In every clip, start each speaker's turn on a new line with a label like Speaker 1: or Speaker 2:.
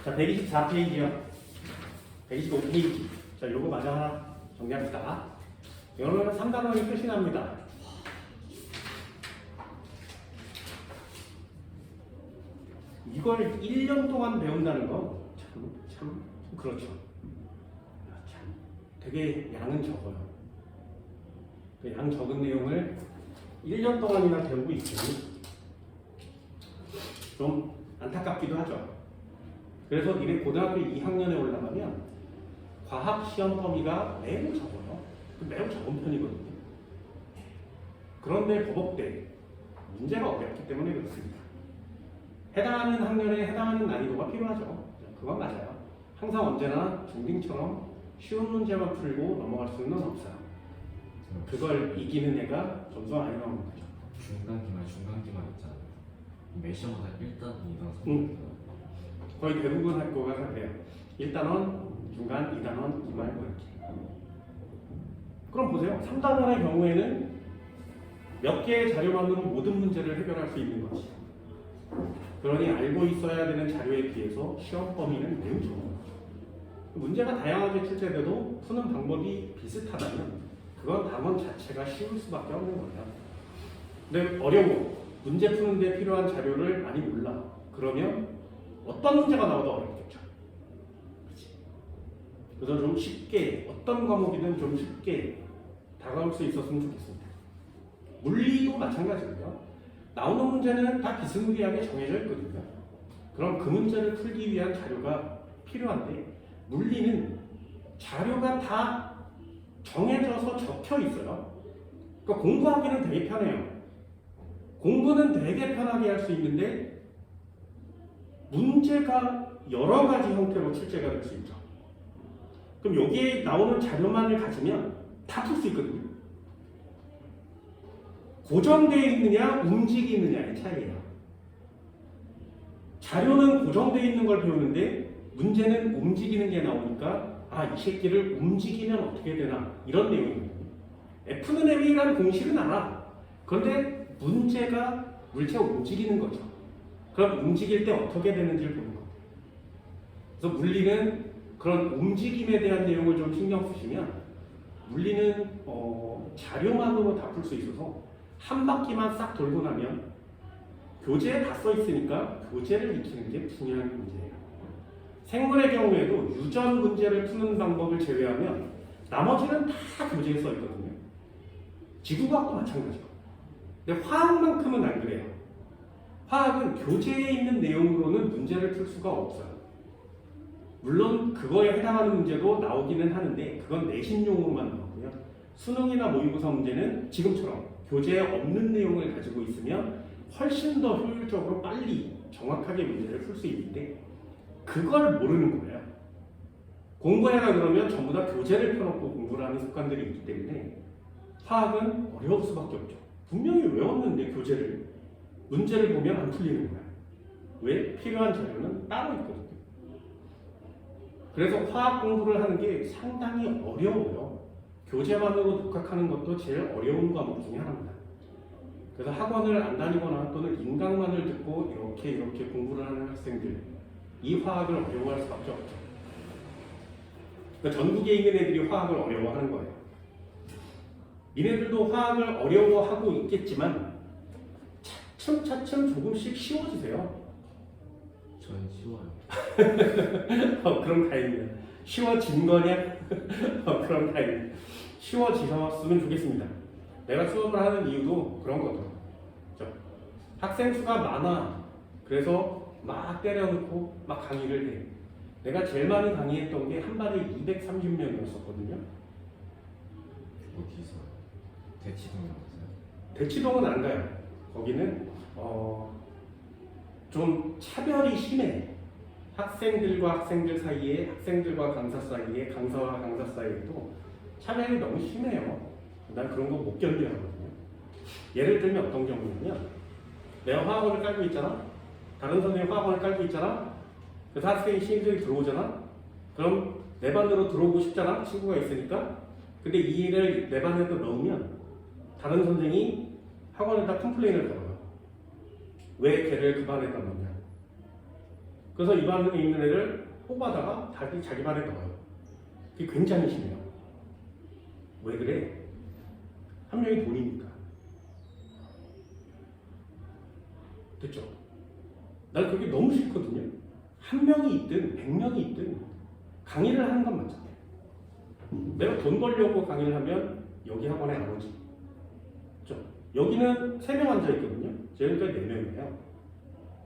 Speaker 1: 자, 124페이지요. 125페이지. 자, 요거 마저 하나 정리합시다. 이거는 3단원이 끝이 납니다. 이걸 1년 동안 배운다는 거 참 그렇죠. 참 되게 양은 적어요. 그 양 적은 내용을 1년 동안이나 배우고 있으니 좀 안타깝기도 하죠. 그래서 이게 고등학교 2학년에 올라가면 과학 시험 범위가 매우 적어요. 매우 적은 편이거든요. 그런데 법업대 문제가 어렵기 때문에 그렇습니다. 해당하는 학년에 해당하는 난이도가 필요하죠. 그건 맞아요. 항상 언제나 중딩처럼 쉬운 문제만 풀고 넘어갈 수는 없어요. 그걸 이기는 애가 점수가 많이 나오는 거죠.
Speaker 2: 중간기말 있잖아요. 매 시험마다 1단, 2단, 3단.
Speaker 1: 거의 대부분 학교가 그래요. 1단원, 중간, 2단원, 기말 이렇게. 그럼 보세요. 3단원의 경우에는 몇 개의 자료만으로 모든 문제를 해결할 수 있는 거지. 그러니 알고 있어야 되는 자료에 비해서 시험 범위는 매우 적은 거죠. 문제가 다양하게 출제돼도 푸는 방법이 비슷하다면 그건 단원 자체가 쉬울 수밖에 없는 거예요. 근데 어려워. 문제 푸는데 필요한 자료를 많이 몰라. 그러면 어떤 문제가 나와도 어렵겠죠. 그치? 그래서 좀 쉽게 어떤 과목이든 좀 쉽게 다가올 수 있었으면 좋겠습니다. 물리도 마찬가지고요. 나오는 문제는 다 비스무리하게 정해져 있거든요. 그럼 그 문제를 풀기 위한 자료가 필요한데 물리는 자료가 다 정해져서 적혀 있어요. 그러니까 공부하기는 되게 편해요. 공부는 되게 편하게 할 수 있는데 문제가 여러 가지 형태로 출제가 될 수 있죠. 그럼 여기에 나오는 자료만을 가지면 다 풀 수 있거든요. 고정되어 있느냐 움직이느냐의 차이예요. 자료는 고정되어 있는 걸 배우는데 문제는 움직이는 게 나오니까 이 새끼를 움직이면 어떻게 되나 이런 내용이거든요. F는 M이라는 공식은 알아. 그런데 문제가 물체가 움직이는 거죠. 그럼 움직일 때 어떻게 되는지를 보는 거예요. 그래서 물리는 그런 움직임에 대한 내용을 좀 신경 쓰시면 물리는 자료만으로 다 풀 수 있어서 한 바퀴만 싹 돌고 나면 교재에 다 써 있으니까 교재를 익히는 게 중요한 문제예요. 생물의 경우에도 유전 문제를 푸는 방법을 제외하면 나머지는 다 교재에 써 있거든요. 지구과학도 마찬가지고. 근데 화학만큼은 안 그래요. 화학은 교재에 있는 내용으로는 문제를 풀 수가 없어요. 물론 그거에 해당하는 문제도 나오기는 하는데 그건 내신용으로만 나오고요. 수능이나 모의고사 문제는 지금처럼 교재에 없는 내용을 가지고 있으면 훨씬 더 효율적으로 빨리 정확하게 문제를 풀 수 있는데 그걸 모르는 거예요. 공부해라 그러면 전부 다 교재를 펴놓고 공부를 하는 습관들이 있기 때문에 화학은 어려울 수밖에 없죠. 분명히 외웠는데 교재를 문제를 보면 안 풀리는 거야. 왜? 필요한 자료는 따로 있거든요. 그래서 화학 공부를 하는 게 상당히 어려워요. 교재만으로 독학하는 것도 제일 어려운 과목 중에 하나입니다. 그래서 학원을 안 다니거나 또는 인강만을 듣고 이렇게 공부를 하는 학생들 이 화학을 어려워할 수밖에 없죠. 그러니까 전국에 있는 애들이 화학을 어려워하는 거예요. 니네들도 화학을 어려워하고 있겠지만 차츰 조금씩 쉬워지세요.
Speaker 2: 저는 쉬워요.
Speaker 1: 그럼 다행입니다. 쉬워진 거냐? 그럼 다행입니다. 쉬워지셨으면 좋겠습니다. 내가 수업을 하는 이유도 그런 거죠. 그렇죠? 학생 수가 많아. 그래서 막 때려놓고 막 강의를 해. 내가 제일 많이 강의했던 게 한 발에 230명이었었거든요.
Speaker 2: 어디서? 대치동에 왔어요?
Speaker 1: 대치동은 안 가요. 거기는 좀 차별이 심해. 학생들과 학생들 사이에, 학생들과 강사 사이에, 강사와 강사 사이에도 차별이 너무 심해요. 난 그런 거 못 견뎌하거든요. 예를 들면 어떤 경우냐면 내가 화학원을 깔고 있잖아. 다른 선생님 화학원을 깔고 있잖아. 그래서 학생이 신입생이 들어오잖아. 그럼 내 반으로 들어오고 싶잖아. 친구가 있으니까. 근데 이 일을 내 반에다 넣으면 다른 선생이 학원에다 컴플레인을 걸어요. 왜 걔를 그 반에다 넣냐. 그래서 이 반에 있는 애를 뽑아다가 자기 반에 넣어요. 그게 굉장히 심해요. 왜 그래? 한 명이 돈이니까. 됐죠? 난 그게 너무 싫거든요. 한 명이 있든 100명이 있든 강의를 하는 건 맞잖아요. 내가 돈 벌려고 강의를 하면 여기 학원에 안 오지. 그렇죠? 여기는 3명 앉아있거든요. 지금까지 4명이에요.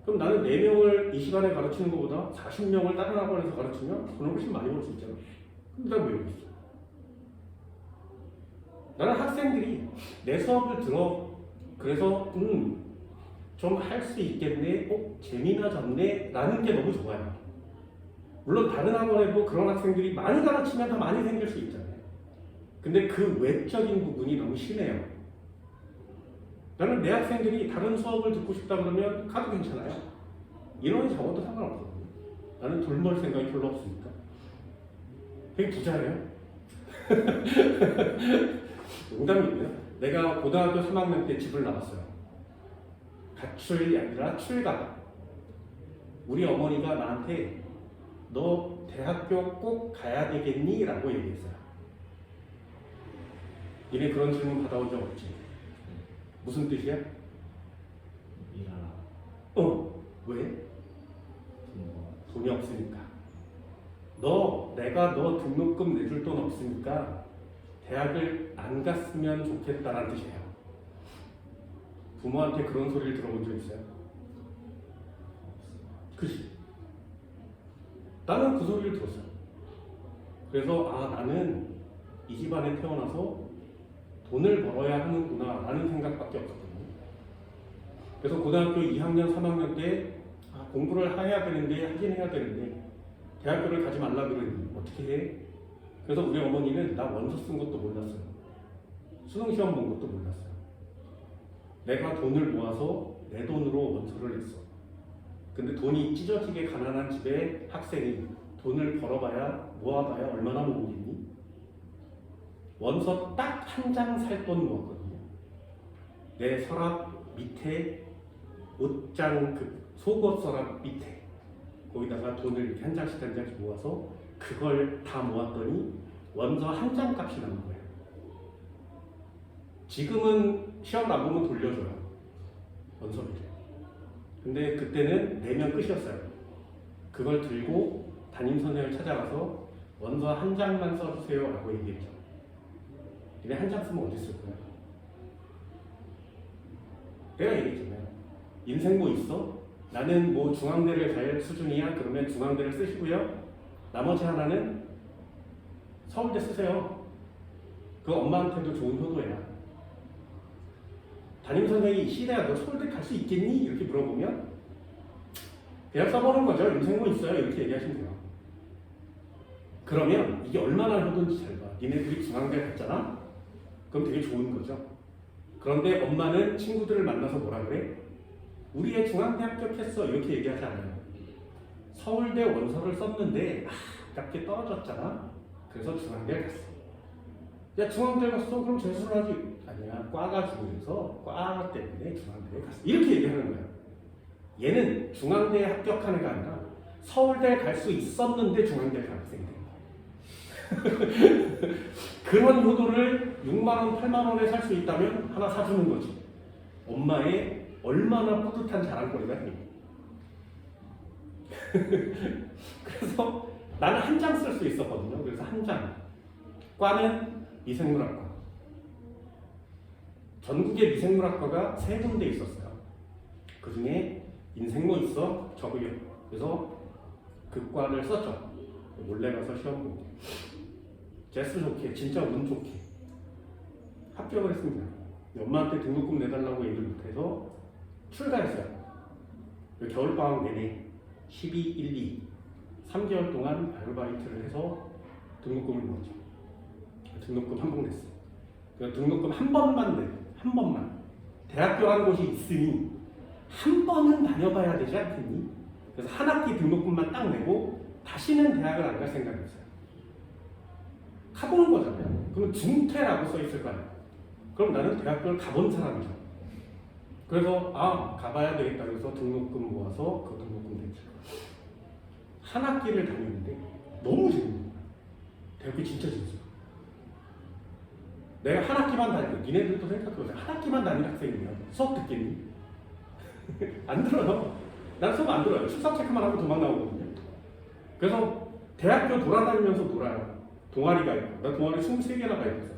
Speaker 1: 그럼 나는 4명을 이 시간에 가르치는 것보다 40명을 다른 학원에서 가르치면 돈을 훨씬 많이 벌 수 있잖아. 근데 난 왜 여기 있어? 나는 학생들이 내 수업을 들어. 그래서 좀 할 수 있겠네, 재미나졌네 라는 게 너무 좋아요. 물론 다른 학원에도 그런 학생들이 많이 가르치면 더 많이 생길 수 있잖아요. 근데 그 외적인 부분이 너무 심해요. 나는 내 학생들이 다른 수업을 듣고 싶다 그러면 가도 괜찮아요. 인원이 적어도 상관없거든요. 나는 돈 벌 생각이 별로 없으니까. 되게 부자예요. 농담이고요. 내가 고등학교 3학년 때 집을 나왔어요. 가출이 아니라 출가. 우리 어머니가 나한테 너 대학교 꼭 가야 되겠니? 라고 얘기했어요. 니네 그런 질문 받아온 적 없지? 무슨 뜻이야?
Speaker 2: 일하라.
Speaker 1: 왜?
Speaker 2: 뭐,
Speaker 1: 돈이 없으니까. 내가 너 등록금 내줄 돈 없으니까 대학을 안 갔으면 좋겠다라는 뜻이에요. 부모한테 그런 소리를 들어본 적 있어요? 그치? 나는 그 소리를 들었어요. 그래서 나는 이 집안에 태어나서 돈을 벌어야 하는구나 라는 생각밖에 없었거든요. 그래서 고등학교 2학년, 3학년 때 공부를 해야 되는데 하긴 해야 되는데 대학교를 가지 말라 그러니 어떻게 해? 그래서 우리 어머니는 나 원서 쓴 것도 몰랐어요. 수능 시험 본 것도 몰랐어요. 내가 돈을 모아서 내 돈으로 원서를 냈어. 근데 돈이 찢어지게 가난한 집의 학생이 돈을 벌어봐야 모아봐야 얼마나 모으겠니? 원서 딱 한 장 살 돈 모았거든요. 내 서랍 밑에 옷장 속옷 서랍 밑에 거기다가 돈을 이렇게 한 장씩 한 장씩 모아서 그걸 다 모았더니 원서 한 장 값이 나는 거예요. 지금은 시험 안 보면 돌려줘요. 원서를. 근데 그때는 내면 끝이었어요. 그걸 들고 담임선생을 찾아가서 원서 한 장만 써주세요 라고 얘기했죠. 근데 한 장 쓰면 어디 쓸 거야? 내가 얘기했잖아요. 인생 뭐 있어? 나는 뭐 중앙대를 갈 수준이야? 그러면 중앙대를 쓰시고요. 나머지 하나는 서울대 쓰세요. 그 엄마한테도 좋은 효도야. 담임선생이 시대야 너 서울대 갈 수 있겠니? 이렇게 물어보면 대학 써보는 거죠. 인생 뭐 있어요? 이렇게 얘기하시면 돼요. 그러면 이게 얼마나 효도인지 잘 봐. 니네들이 중앙대 갔잖아? 그럼 되게 좋은 거죠. 그런데 엄마는 친구들을 만나서 뭐라 그래? 우리 애 중앙대 합격했어. 이렇게 얘기하지 않아요. 서울대 원서를 썼는데 아깝게 떨어졌잖아. 그래서 중앙대 갔어. 야 중앙대 갔어? 그럼 재수를 하지. 아니야. 과가 중요해서 과 때문에 중앙대에 갔어. 이렇게 얘기하는 거야. 얘는 중앙대에 합격한 애가 아니라 서울대에 갈 수 있었는데 중앙대에 간 학생이야. 그런 효도를 6만원, 8만원에 살 수 있다면 하나 사주는 거지. 엄마의 얼마나 뿌듯한 자랑거리가 됩니까? 그래서 나는 한 장 쓸 수 있었거든요. 그래서 한 장. 과는 미생물학과. 전국에 미생물학과가 3군데 있었어요. 그 중에 인생 뭐 있어? 저거요. 그래서 그 과를 썼죠. 몰래 가서 시험 보고. 재수 좋게, 진짜 운 좋게 합격을 했습니다. 엄마한테 등록금 내달라고 얘기를 못해서 출가했어요. 겨울방학 내내 12, 1, 2 3개월 동안 아르바이트를 해서 등록금을 모았죠. 등록금 한 번 냈어요. 등록금 한 번만 내요. 한 번만. 대학교라는 곳이 있으니 한 번은 다녀봐야 되지 않겠니? 그래서 한 학기 등록금만 딱 내고 다시는 대학을 안 갈 생각이었어요. 가보는 거잖아요. 그러면 중퇴라고 써 있을 거 아니에요. 그럼 나는 대학교를 가본 사람이죠. 그래서 가봐야 되겠다. 그래서 등록금 모아서 그 등록금 냈죠. 한 학기를 다니는데 너무 재밌는 거야. 대학교 진짜 재밌어. 내가 한 학기만 다니고 니네들도 생각해보자. 한 학기만 다니는 학생이면 수업 듣겠니? 안 들어요. 난 수업 안 들어요. 출석 체크만 하고 도망 나오거든요. 그래서 대학교 돌아다니면서 놀아요. 동아리가 있고. 나 동아리 23개나 가입했어요.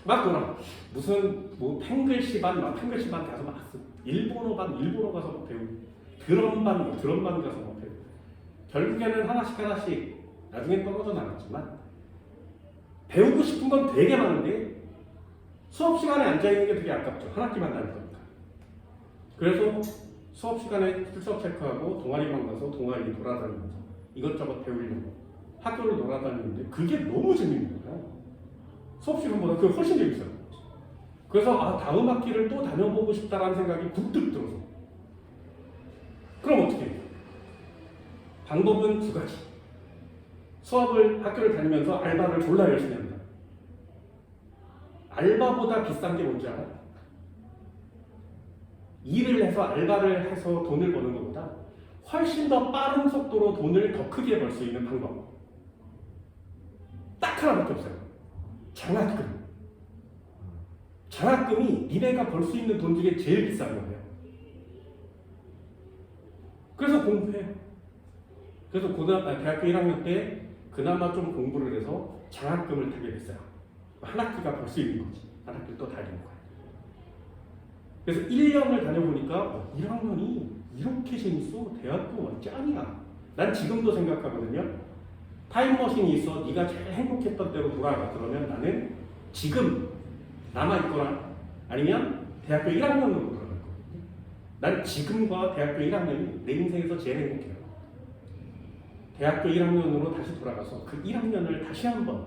Speaker 1: 막 놀아. 무슨 뭐 팽글시 반, 막 팽글시 반 가서 막 일본어 반, 일본어 가서 막 배우고 드럼 반, 뭐 드럼 반 가서 막 배우고 결국에는 하나씩 나중에 떨어져 나갔지만 배우고 싶은 건 되게 많은데 수업 시간에 앉아있는 게 되게 아깝죠. 한 학기만 다닐 거니까. 그래서 수업 시간에 출석 체크하고 동아리만 가서 동아리 돌아다니면서 이것저것 배우려고 학교를 돌아다니는데 그게 너무 재밌는 거예요. 수업 시간보다 그게 훨씬 재밌어요. 그래서 다음 학기를 또 다녀보고 싶다라는 생각이 뚝뚝 들어서 그럼 어떻게 해요? 방법은 두 가지. 학교를 다니면서 알바를 졸라 열심히 합니다. 알바보다 비싼 게 뭔지 알아요? 일을 해서 알바를 해서 돈을 버는 것보다 훨씬 더 빠른 속도로 돈을 더 크게 벌 수 있는 방법. 딱 하나밖에 없어요. 장학금. 장학금이 니네가 벌 수 있는 돈 중에 제일 비싼 거예요. 그래서 공부해요. 그래서 대학교 1학년 때 그나마 좀 공부를 해서 장학금을 타게 됐어요. 한 학기가 벌 수 있는 거지. 한 학기를 또 다니는 거예요. 그래서 1년을 다녀보니까 1학년이 이렇게 재밌어. 대학교 와 짱이야. 난 지금도 생각하거든요. 타임머신이 있어. 네가 제일 행복했던 때로 돌아가. 그러면 나는 지금 남아있거나 아니면 대학교 1학년으로 돌아갈 거거든요. 난 지금과 대학교 1학년이 내 인생에서 제일 행복해요. 대학교 1학년으로 다시 돌아가서 그 1학년을 다시 한번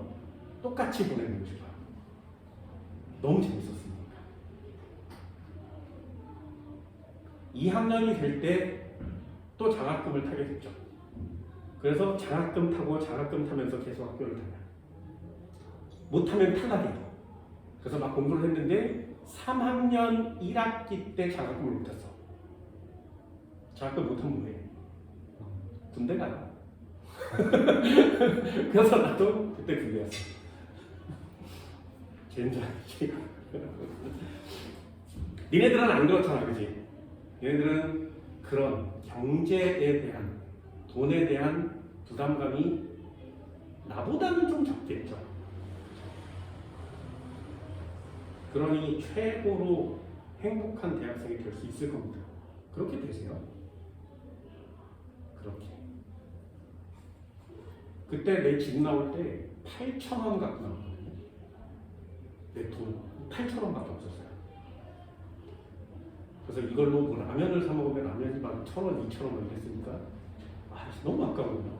Speaker 1: 똑같이 보내고 싶어요. 너무 재밌었으니까. 2학년이 될 때 또 장학금을 타게 됐죠. 그래서 장학금 타고 장학금 타면서 계속 학교를 다녀요. 못하면 탈락이에요. 그래서 막 공부를 했는데 3학년 1학기 때 장학금을 못 탔어. 장학금 못하면 뭐해? 군대 가요. 그래서 나도 그때 군대 갔어. 젠장이지. 니네들은 안 그렇잖아, 그지? 니네들은 그런 경제에 대한, 돈에 대한 부담감이 나보다는 좀 적겠죠. 그러니 최고로 행복한 대학생이 될 수 있을 겁니다. 그렇게 되세요. 그렇게. 그때 내 집 나올 때 8,000원 갖고 나왔거든요. 내 돈 8,000원밖에 없었어요. 그래서 이걸로 뭐 라면을 사 먹으면 라면이 막 1,000원, 2,000원 이랬으니까 너무 아까워요.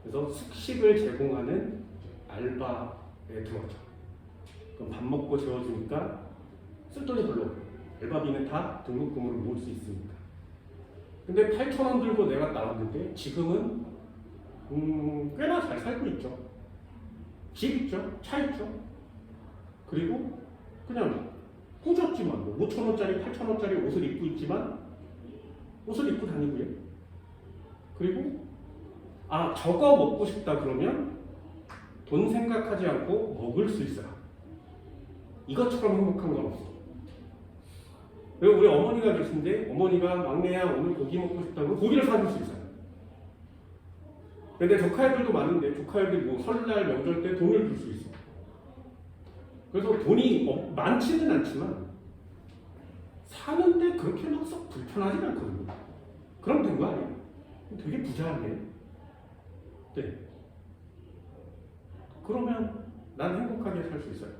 Speaker 1: 그래서 숙식을 제공하는 알바에 들어갔죠. 그럼 밥 먹고 재워주니까 쓸돈이 별로 없고 알바비는 다 등록금으로 모을 수 있으니까. 근데 8,000원 들고 내가 나왔는데 지금은 꽤나 잘 살고 있죠. 집 있죠, 차 있죠. 그리고 그냥 꾸졌지만 5,000원짜리, 8,000원짜리 옷을 입고 있지만 옷을 입고 다니고요. 그리고 저거 먹고 싶다 그러면 돈 생각하지 않고 먹을 수 있어요. 이것처럼 행복한 건 없어. 그리고 우리 어머니가 계신데 어머니가 막내야 오늘 고기 먹고 싶다고 고기를 사줄 수 있어요. 근데 조카애들도 많은데 조카애들이 뭐 설날 명절 때 돈을 줄 수 있어. 그래서 돈이 많지는 않지만 사는데 그렇게 막 썩 불편하지는 않거든요. 그럼 된 거 아니에요? 되게 부자한데. 네. 그러면 난 행복하게 살 수 있어요.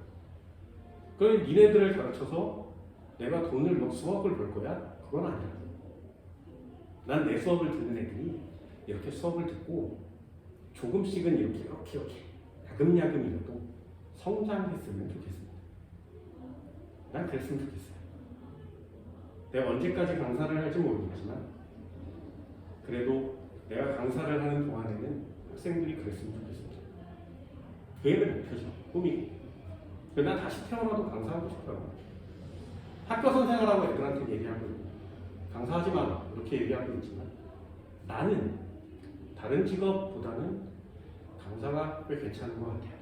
Speaker 1: 그럼 니네들을 가르쳐서 내가 돈을 뭐 수억을 벌 거야? 그건 아니야. 난 내 수업을 듣는 애들이 이렇게 수업을 듣고 조금씩은 이렇게 야금야금이라도 성장했으면 좋겠습니다. 난 그랬으면 좋겠어요. 내가 언제까지 강사를 할지 모르겠지만 그래도 내가 강사를 하는 동안에는 학생들이 그랬으면 좋겠습니다. 그게 내 목표죠. 꿈이고. 난 다시 태어나도 강사하고 싶어요. 학교 선생활하고 애들한테 얘기하고 강사하지 마 이렇게 얘기하고 있지만 나는 다른 직업보다는 강사가 꽤 괜찮은 것 같아요.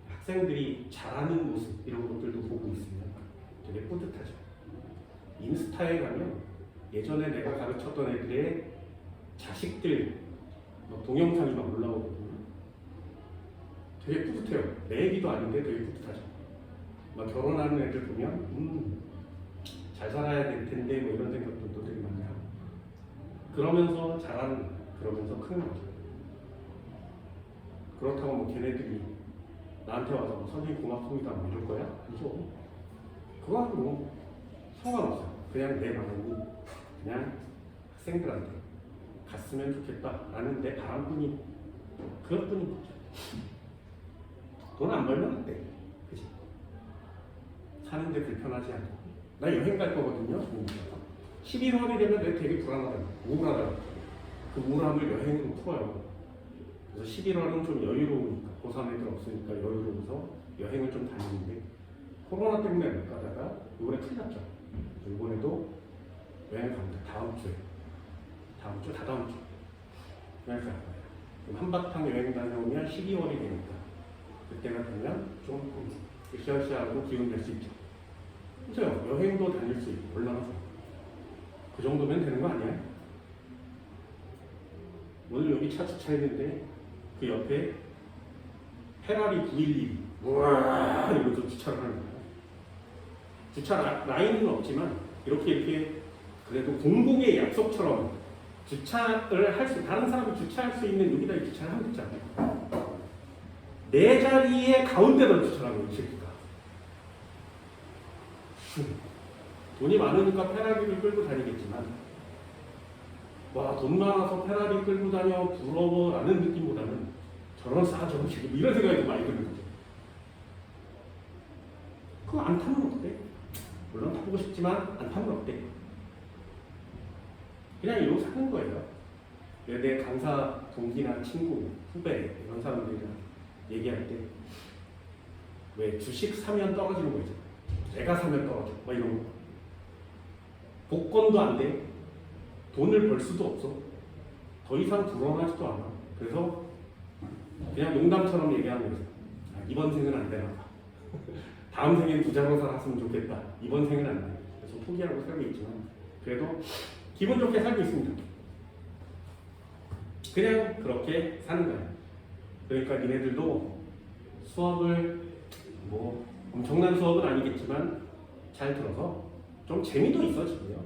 Speaker 1: 학생들이 잘하는 모습 이런 것들도 보고 있으면 되게 뿌듯하죠. 인스타에 가면 예전에 내가 가르쳤던 애들의 자식들 동영상이 막 올라오거든요. 되게 뿌듯해요. 내 얘기도 아닌데 되게 뿌듯하죠. 막 결혼하는 애들 보면 잘 살아야 될 텐데 뭐 이런 생각도 되게 많이 하고 그러면서 자라는 그러면서 크는 거죠. 그렇다고 뭐 걔네들이 나한테 와서 뭐 선생님 고맙습니다 뭐 이럴 거야? 아니죠. 그거하고 뭐 상관없어요. 그냥 내 마음이 그냥 학생들한테 갔으면 좋겠다라는 내 바람뿐인 그것뿐인 거죠. 돈 안 벌면 안 돼. 그치? 사는데 불편하지 않고 나 여행 갈 거거든요. 11월이 되면 내가 되게 불안하다. 우울하다. 그 우울함을 여행으로 풀어요. 그래서 11월은 좀 여유로우니까 고3 애들 없으니까 여유로워서 여행을 좀 다니는데 코로나 때문에 못 가다가 이번에 큰일 났죠. 이번에도 여행 갑니다. 다음 주 다다음 주 여행 갈 거예요. 그럼 한바탕 여행 다녀오면 12월이 되니까 그때가 되면 좀 으쌰으쌰하고 기운 낼 수 있죠. 그죠? 여행도 다닐 수 있고 얼마나 좋아. 그 정도면 되는 거 아니야? 오늘 여기 차 주차했는데 그 옆에 페라리 911 우와 이러면서 주차를 하는 거야. 주차 라인은 없지만 이렇게 그래도 공공의 약속처럼 주차를 할 수 다른 사람이 주차할 수 있는 여기다 주차를 하고 있잖아요. 내 자리에 가운데로 주차하고 이 새끼가. 돈이 많으니까 페라리를 끌고 다니겠지만 와 돈 많아서 페라리 끌고 다녀 부러워 라는 느낌보다는 저런 싸저런 새끼 이런 생각이 많이 드는 거죠. 그거 안 타면 어때? 물론 타보고 싶지만 안 타면 어때? 그냥 이러고 사는 거예요. 내 강사 동기나 친구, 후배 이런 사람들이랑 얘기할 때 왜 주식 사면 떨어지는 거 있잖아. 내가 사면 떨어져. 막 이런 거. 복권도 안 돼. 돈을 벌 수도 없어. 더 이상 불어나지도 않아. 그래서 그냥 농담처럼 얘기하는 거죠. 이번 생은 안 되나 봐. 다음 생엔 부자로 살았으면 좋겠다. 이번 생은 안 돼. 그래서 포기하고 살고 있지만 그래도 기분 좋게 살고 있습니다. 그냥 그렇게 사는 거예요. 그러니까 니네들도 수업을 뭐 엄청난 수업은 아니겠지만 잘 들어서 좀 재미도 있어지고요.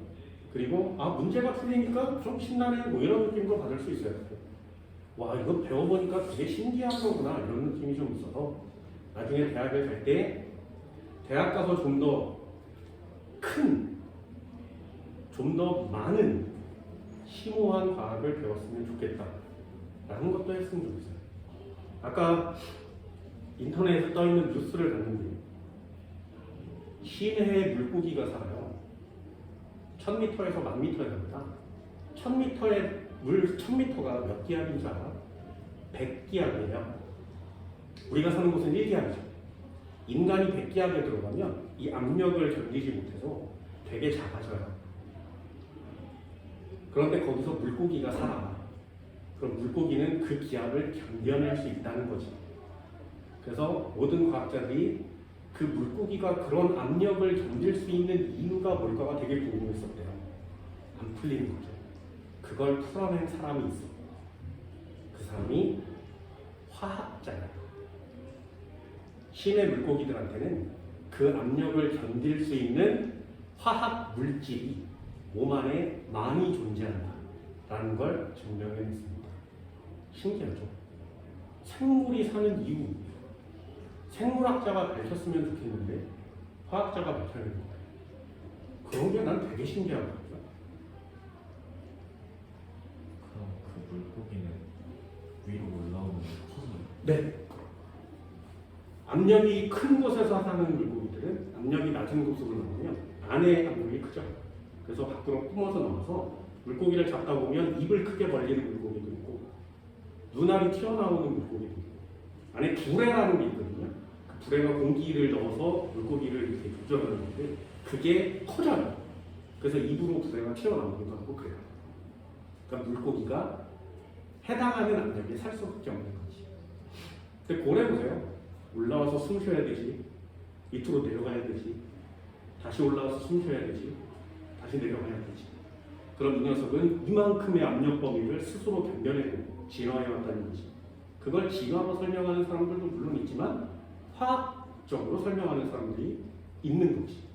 Speaker 1: 그리고 문제가 풀리니까 좀 신나네 뭐 이런 느낌도 받을 수 있어요. 와 이거 배워보니까 되게 신기한 거구나 이런 느낌이 좀 있어서 나중에 대학을 갈 때 대학 가서 좀 더 큰, 좀 더 많은 심오한 과학을 배웠으면 좋겠다 라는 것도 했으면 좋겠어요. 아까 인터넷에 떠있는 뉴스를 봤는데 심해에 물고기가 살아요. 1000m에서 1000m에 갑니다. 1000m의 물 1000m가 몇 기압인 줄 알아? 100기압이에요. 우리가 사는 곳은 1기압이죠. 인간이 100기압에 들어가면 이 압력을 견디지 못해서 되게 작아져요. 그런데 거기서 물고기가 살아. 그럼 물고기는 그 기압을 견뎌낼 수 있다는 거지. 그래서 모든 과학자들이 그 물고기가 그런 압력을 견딜 수 있는 이유가 뭘까가 되게 궁금했었대요. 안 풀리는 거죠. 그걸 풀어낸 사람이 있어. 그 사람이 화학자예요. 심해 물고기들한테는 그 압력을 견딜 수 있는 화학 물질이 몸 안에 많이 존재한다라는 걸 증명해냈습니다. 신기하죠? 생물이 사는 이유, 생물학자가 밝혔으면 좋겠는데 화학자가 밝혀낸 거예요. 그런 게 난 되게 신기하거든요.
Speaker 2: 그럼 그 물고기는 위로 올라오는 게 커서요?
Speaker 1: 네. 압력이 큰 곳에서 사는 물고기들은 압력이 낮은 곳으로 나오면 안에 압력이 크죠. 그래서 밖으로 뿜어서 나와서 물고기를 잡다 보면 입을 크게 벌리는 물고기도 있고 눈알이 튀어나오는 물고기도 있고 안에 불에라는 게 있거든요. 불에가 공기를 넣어서 물고기를 이렇게 조절하는 건데 그게 커져요. 그래서 입으로 부대가 튀어나오기도 하고 그래요. 그러니까 물고기가 해당하는 압력에 살 수밖에 없는 거지. 근데 고래 보세요. 올라와서 숨 쉬어야 되지. 밑으로 내려가야 되지. 다시 올라와서 숨 쉬어야 되지. 다시 내려가야 되지. 그럼 이 녀석은 이만큼의 압력 범위를 스스로 견뎌내고 진화해 왔다는 거지. 그걸 진화로 설명하는 사람들도 물론 있지만 화학적으로 설명하는 사람들이 있는 거지.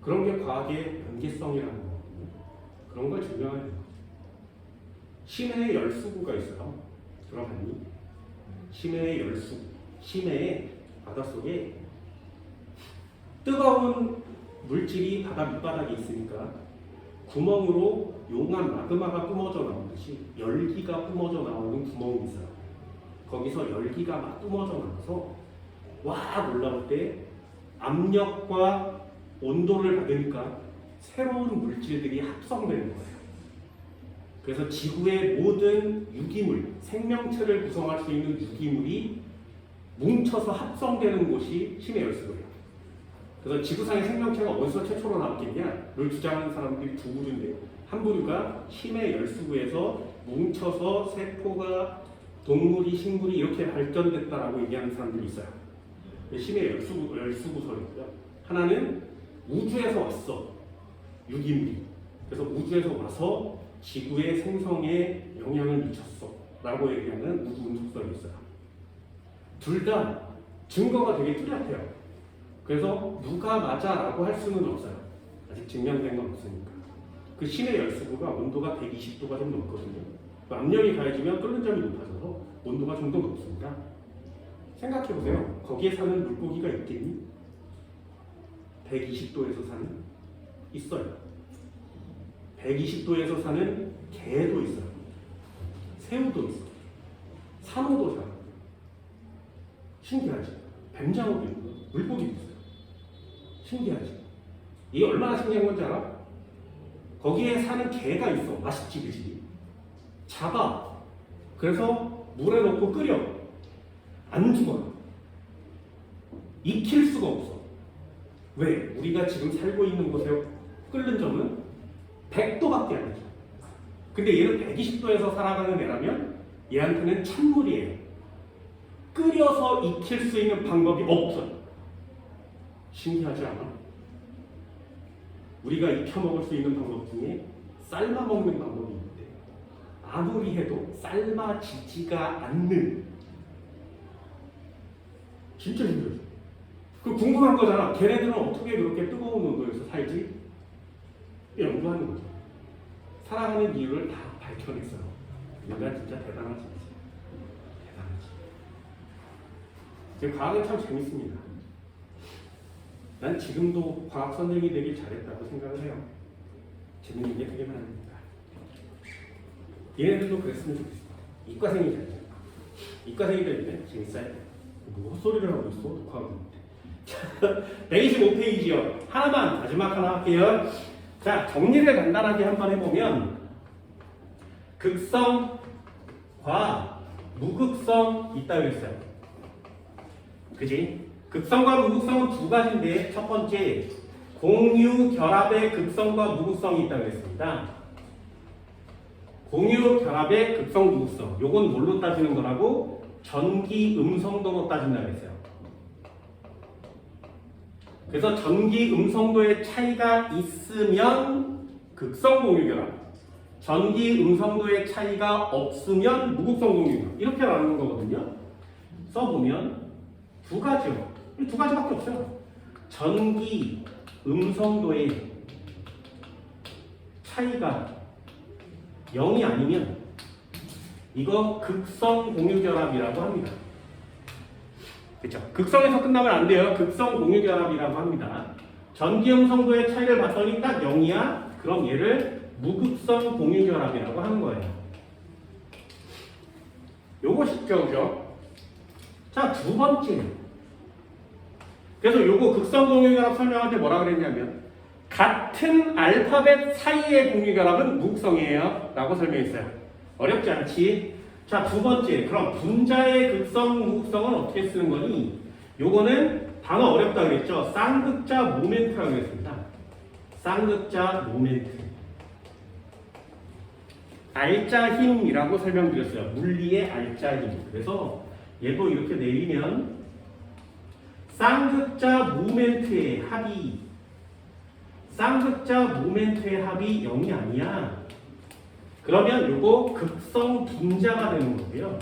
Speaker 1: 그런 게 과학의 연계성이라는 거거든요. 그런 걸 증명하는 거지. 심해의 열수구가 있어요. 들어봤니? 심해의 열수구. 심해의 바닷속에 뜨거운 물질이 바다 밑바닥에 있으니까 구멍으로 용암 마그마가 뿜어져 나오듯이 열기가 뿜어져 나오는 구멍이 있어요. 거기서 열기가 막 뿜어져 나와서 와 올라올 때 압력과 온도를 받으니까 새로운 물질들이 합성되는 거예요. 그래서 지구의 모든 유기물, 생명체를 구성할 수 있는 유기물이 뭉쳐서 합성되는 곳이 심해 열수구예요. 그래서 지구상의 생명체가 어디서 최초로 나왔겠냐를 주장하는 사람들이 두 부류인데요. 한 부류가 심해 열수구에서 뭉쳐서 세포가 동물이 식물이 이렇게 발전됐다라고 얘기하는 사람들이 있어요. 심해 열수구설이고요. 하나는 우주에서 왔어. 유기물이. 그래서 우주에서 와서 지구의 생성에 영향을 미쳤어. 라고 얘기하는 우주 운석설이 있어요. 둘 다 증거가 되게 뚜렷해요. 그래서 누가 맞아라고 할 수는 없어요. 아직 증명된 건 없으니까. 그 심해 열수구가 온도가 120도가 좀 넘거든요. 압력이 가해지면 끓는 점이 높아져서 온도가 좀 더 높습니다. 생각해보세요. 거기에 사는 물고기가 있겠니? 120도에서 사는? 있어요. 120도에서 사는 개도 있어요. 새우도 있어요. 산호도 살아요. 신기하지? 뱀장어도 있고 물고기도 있어요. 신기하지? 이게 얼마나 신기한 건지 알아? 거기에 사는 개가 있어. 맛있지, 그치? 잡아. 그래서 물에 넣고 끓여. 안 죽어. 익힐 수가 없어. 왜? 우리가 지금 살고 있는 곳에 끓는 점은 100도밖에 안 되죠. 근데 얘는 120도에서 살아가는 애라면 얘한테는 찬물이에요. 끓여서 익힐 수 있는 방법이 없어요. 신기하지 않아? 우리가 익혀 먹을 수 있는 방법 중에 삶아 먹는 방법이 있는데 아무리 해도 삶아지지가 않는. 진짜 힘들죠. 그 궁금한 거잖아. 걔네들은 어떻게 그렇게 뜨거운 온도에서 살지? 연구하는 거죠. 살아가는 이유를 다 밝혀냈어요. 인간 진짜 대단하지. 대단하지. 지금 과학은 참 재밌습니다. 난 지금도 과학 선생이 되길 잘했다고 생각을 해요. 재밌는 게 되게 많으니까. 얘네들도 그랬으면 좋겠어. 이과생이 잘돼. 이과생이 되면 재밌어요. 뭐 헛소리를 하고 있어. 독학하고 있는데. 125페이지요. 하나만 마지막 하나 할게요. 자, 정리를 간단하게 한번 해보면 극성과 무극성 있다고 했어요. 그지? 극성과 무극성은 두 가지인데 첫 번째 공유 결합의 극성과 무극성이 있다고 했습니다. 공유 결합의 극성 무극성. 요건 뭘로 따지는 거라고? 전기 음성도로 따진다고 했어요. 그래서 전기 음성도의 차이가 있으면 극성 공유 결합, 전기 음성도의 차이가 없으면 무극성 공유 결합, 이렇게 나누는 거거든요. 써보면 두 가지요. 두 가지밖에 없어요. 전기 음성도의 차이가 0이 아니면 이거 극성 공유 결합이라고 합니다. 그렇죠? 극성에서 끝나면 안 돼요. 극성 공유 결합이라고 합니다. 전기 음성도의 차이를 봤더니 딱 0이야. 그럼 얘를 무극성 공유 결합이라고 하는 거예요. 요거 쉽죠, 그죠? 자, 두 번째. 그래서 요거 극성 공유 결합 설명할 때 뭐라 그랬냐면 같은 알파벳 사이의 공유 결합은 무극성이에요. 라고 설명했어요. 어렵지 않지? 자, 두 번째. 그럼 분자의 극성, 무극성은 어떻게 쓰는 거니? 요거는 단어 어렵다 그랬죠? 쌍극자 모멘트라고 했습니다. 쌍극자 모멘트. 알짜 힘이라고 설명드렸어요. 물리의 알짜 힘. 그래서 얘도 이렇게 내리면 쌍극자 모멘트의 합이 0이 아니야. 그러면 요거 극성 분자가 되는 거고요.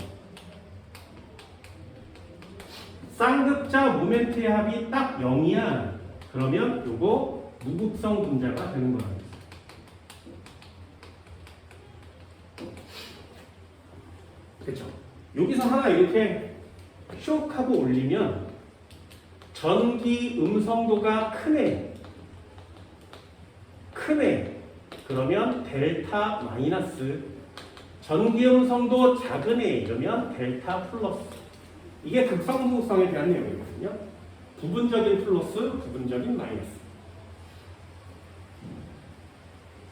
Speaker 1: 쌍극자 모멘트의 합이 딱 0이야. 그러면 요거 무극성 분자가 되는 거야. 그렇죠? 여기서 하나 이렇게 쇽 하고 올리면 전기 음성도가 크네. 그러면 델타 마이너스. 전기 음성도 작으네. 이러면 델타 플러스. 이게 극성 무극성에 대한 내용이거든요. 부분적인 플러스, 부분적인 마이너스.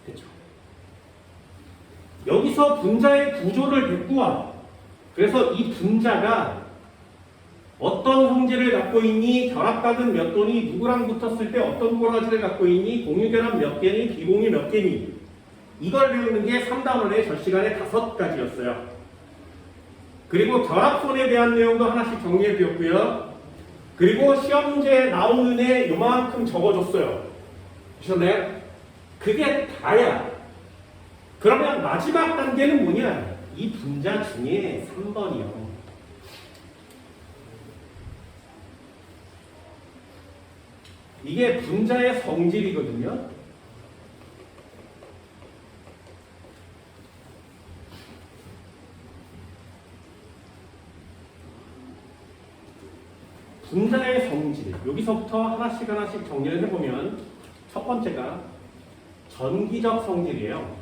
Speaker 1: 그렇죠? 여기서 분자의 구조를 데리고 와. 그래서 이 분자가 어떤 성질을 갖고 있니? 결합각은 몇 도니? 누구랑 붙었을 때 어떤 고라지를 갖고 있니? 공유결합 몇 개니? 비공유 몇 개니? 이걸 배우는 게 3단원의 저 시간에 5가지였어요. 그리고 결합선에 대한 내용도 하나씩 정리해 드렸고요. 그리고 시험 문제에 나오는 애 요만큼 적어줬어요. 보셨나요? 그게 다야. 그러면 마지막 단계는 뭐냐? 이 분자 중에 3번이요. 이게 분자의 성질이거든요. 분자의 성질. 여기서부터 하나씩 정리를 해보면 첫 번째가 전기적 성질이에요.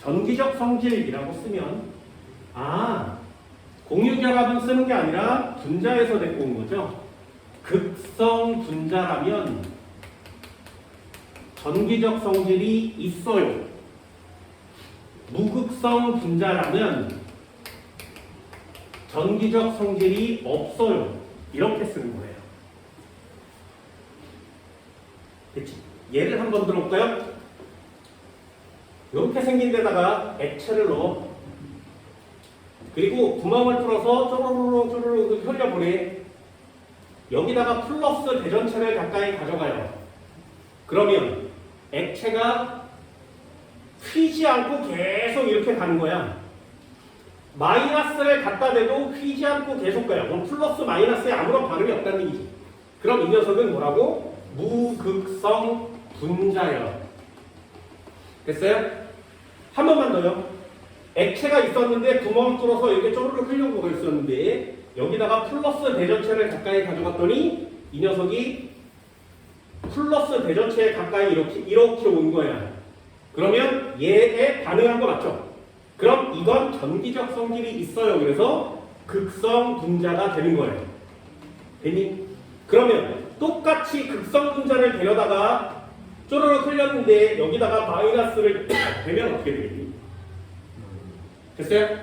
Speaker 1: 전기적 성질이라고 쓰면 공유결합은 쓰는 게 아니라 분자에서 데리고 온 거죠. 극성 분자라면 전기적 성질이 있어요. 무극성 분자라면 전기적 성질이 없어요. 이렇게 쓰는 거예요. 그치? 예를 한번 들어볼까요? 이렇게 생긴 데다가 액체를 넣어. 그리고 구멍을 뚫어서 쪼르르 흘려보내. 여기다가 플러스 대전체를 가까이 가져가요. 그러면 액체가 휘지 않고 계속 이렇게 가는 거야. 마이너스를 갖다 대도 휘지 않고 계속 가요. 그럼 플러스 마이너스에 아무런 반응이 없다는 얘기지. 그럼 이 녀석은 뭐라고? 무극성 분자예요. 됐어요? 한 번만 더요. 액체가 있었는데 구멍을 뚫어서 이렇게 쪼르르 흘려보고 있었는데 여기다가 플러스 대전체를 가까이 가져갔더니 이 녀석이 플러스 대전체에 가까이 이렇게 온 거야. 그러면 얘에 반응한 거 맞죠? 그럼 이건 전기적 성질이 있어요. 그래서 극성 분자가 되는 거예요. 됐니? 그러면 똑같이 극성 분자를 데려다가 쪼르르 흘렸는데 여기다가 마이너스를 대면 어떻게 되겠니? 됐어요?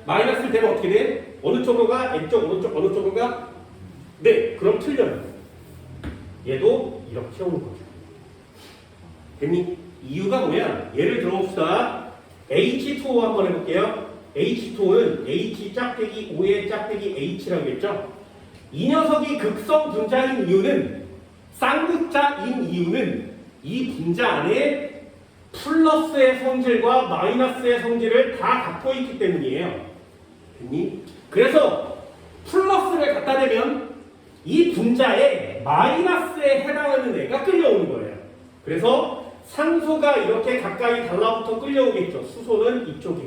Speaker 1: 마이너스를 대면 어떻게 돼? 어느 쪽으로 가? 왼쪽, 오른쪽, 어느 쪽으로 가? 네, 그럼 틀려요. 얘도 이렇게 오는 거죠. 됐니? 이유가 뭐냐? 예를 들어봅시다. H2O 한번 해볼게요. H2O는 H 짝대기 O의 짝대기 H라고 했죠? 이 녀석이 극성 분자인 이유는, 쌍극자인 이유는 이 분자 안에 플러스의 성질과 마이너스의 성질을 다 갖고 있기 때문이에요. 됐니? 그래서 플러스를 갖다 대면 이 분자에 마이너스에 해당하는 애가 끌려오는 거예요. 그래서 산소가 이렇게 가까이 달라붙어 끌려오겠죠. 수소는 이쪽에.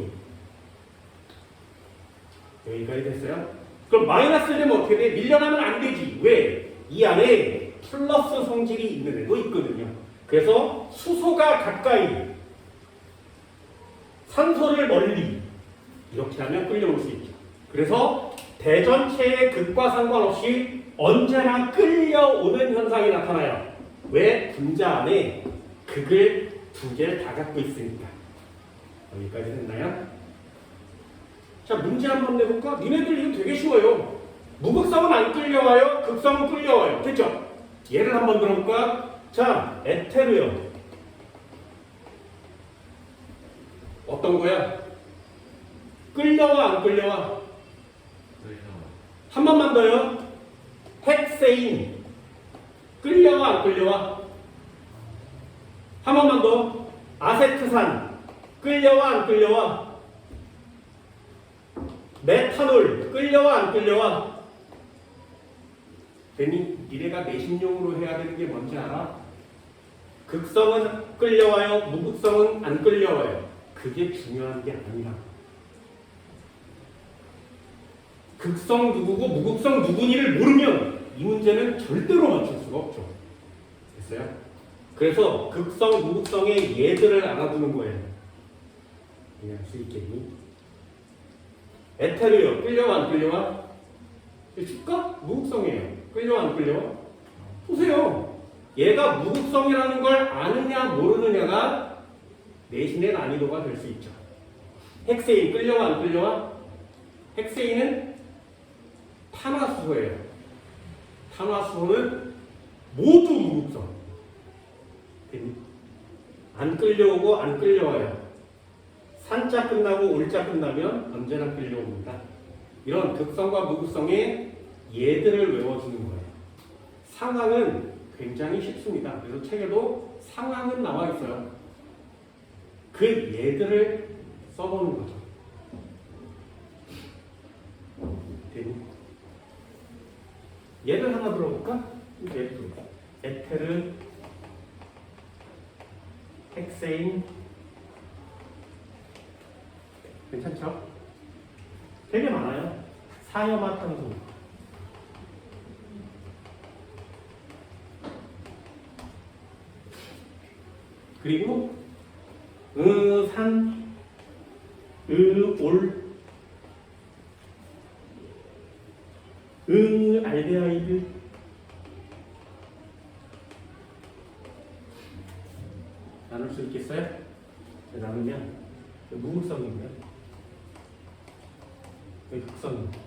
Speaker 1: 여기까지 됐어요? 그럼 마이너스 되면 어떻게 돼? 밀려나면 안 되지. 왜? 이 안에 플러스 성질이 있는 애도 있거든요. 그래서 수소가 가까이, 산소를 멀리 이렇게 하면 끌려올 수 있죠. 그래서 대전체의 극과 상관없이 언제나 끌려오는 현상이 나타나요. 왜? 분자 안에 극을 두 개를 다 갖고 있으니까. 여기까지 됐나요? 자, 문제 한번 내볼까? 니네들 이거 되게 쉬워요. 무극성은 안 끌려와요. 극성은 끌려와요. 됐죠? 예를 한번 들어볼까? 자, 에테르요. 어떤 거야? 끌려와 안 끌려와?
Speaker 2: 끌려.
Speaker 1: 한 번만 더요. 헥세인 끌려와 안 끌려와? 한 번만 더. 아세트산 끌려와 안 끌려와? 메탄올 끌려와 안 끌려와? 괜히 니네가 내신용으로 해야 되는 게 뭔지 알아? 극성은 끌려와요. 무극성은 안 끌려와요. 그게 중요한 게 아니라. 극성 누구고 무극성 누구니를 모르면 이 문제는 절대로 맞출 수가 없죠. 됐어요? 그래서 극성, 무극성의 예들을 알아두는 거예요. 이해할 수 있겠니? 에테르요. 끌려와 안 끌려와? 쉽까? 무극성이에요. 끌려와 안 끌려와? 보세요. 얘가 무극성이라는 걸 아느냐 모르느냐가 내신의 난이도가 될 수 있죠. 헥세인 끌려와 안 끌려와? 헥세인은 탄화수소예요. 탄화수소는 모두 무극성. 안 끌려오고 안 끌려와요. 산자 끝나고 올자 끝나면 언제나 끌려옵니다. 이런 극성과 무극성의 예들을 외워주는 거예요. 상황은 굉장히 쉽습니다. 그래서 책에도 상황은 나와 있어요. 그 예들을 써보는 거죠. 예를 하나 들어볼까? 예를 들어볼까? 에테르, 헥세인. 괜찮죠? 되게 많아요. 사염화탄소. 그리고 산, 올, 알데하이드. 나눌 수 있겠어요? 나누면 무극성이고요. 극성입니다.